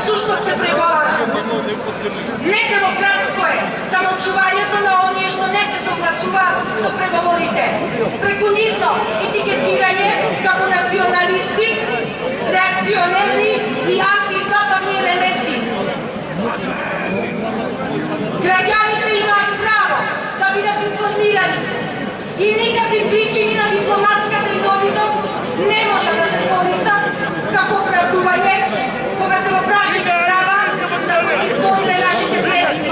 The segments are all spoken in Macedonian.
всушност се преговара. Недемократско е замълчувањето на оние што не се согласуваат со преговорите. Преку нивно етикетирање како националисти, реакционерни и антизападни елементи. Граѓаните имаат право да бидат информирани и никакви причини на дипломатската идовитост не може да се користат како оправдување кога се опрашаат права за кои се избориле нашите предци,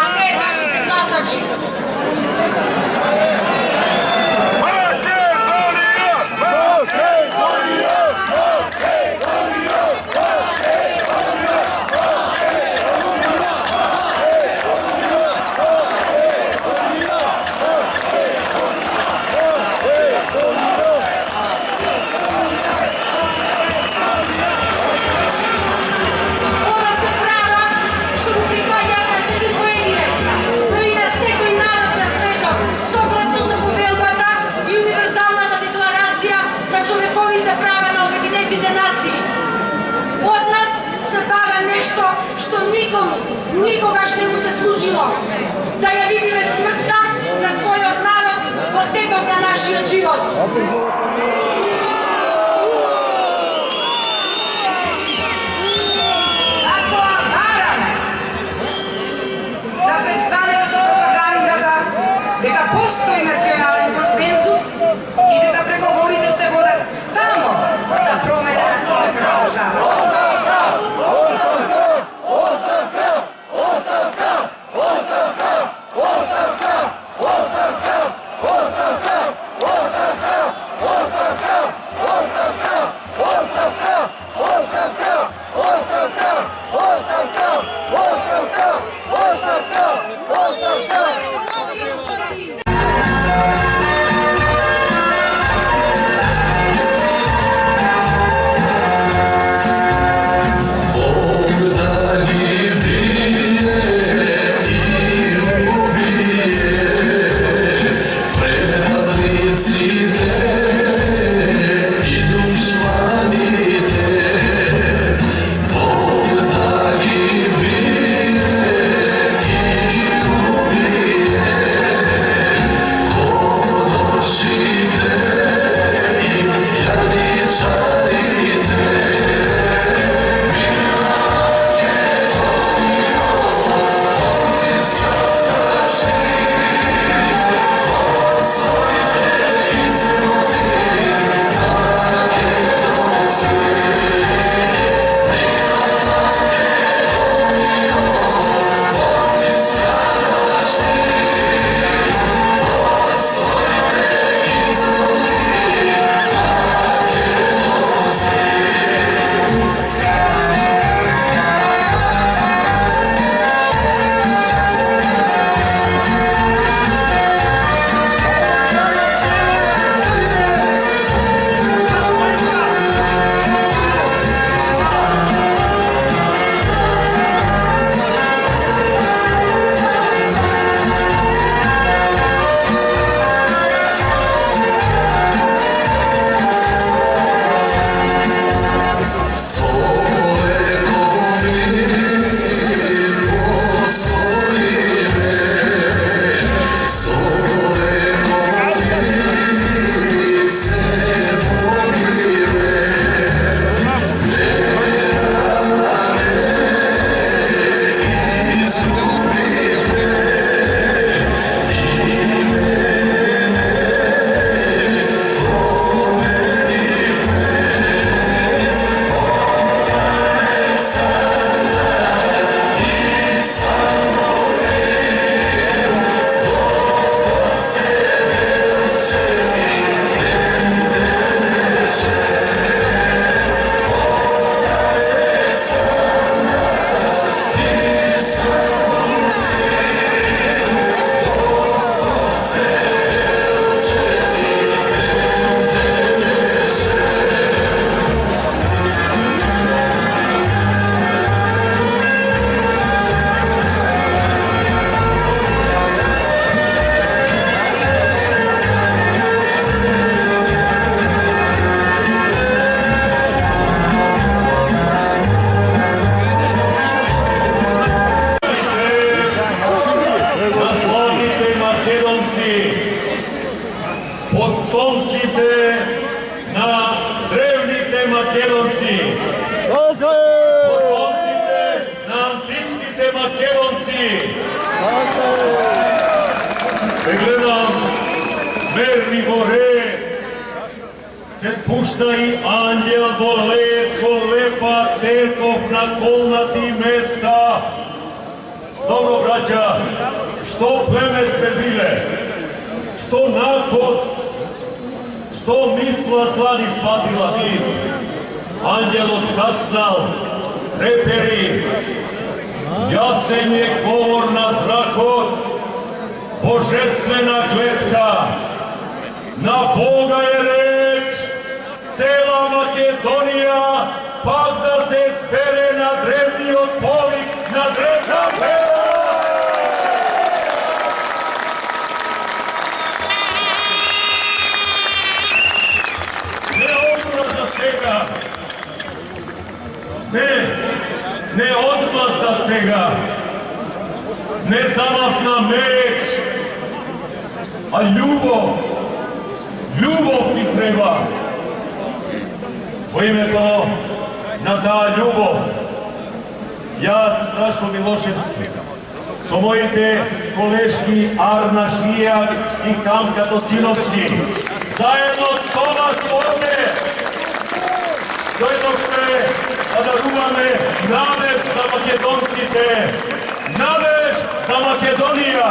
а не вашите гласачи. Никогаш не му се случило да ја видиме смртта на својот народ во текот на нашиот живот. Затоа бараме да престанеме со пропагандата дека постои национален консензус и дека преговорите се водат само за промена на името на држава. Ostavka! potomcite na drevните Македонци. Potomcite na античките Македонци. Гледам Смерни горе, се спушта и ангел во лепа церков на колнати места. Добро, браќа, што племе сме биле, што народ, што мисла зла ни спатила вид. Ангелот кацнал, трепери, јасен е говор на зракот, божествена гледка, на Бога е реч, цела Македонија пак да се збере на древниот повик, на древна вера. Не одмазда сега, не одмазда сега, не замахна меч, а љубов ни треба. Во името на таа љубов, јас, Рашо Милошевски, со моите колешки Арна Шијак и Камка Тоциновски, заедно со вас овде, дојдовме да даруваме надеж за македонците, надеж за Македонија.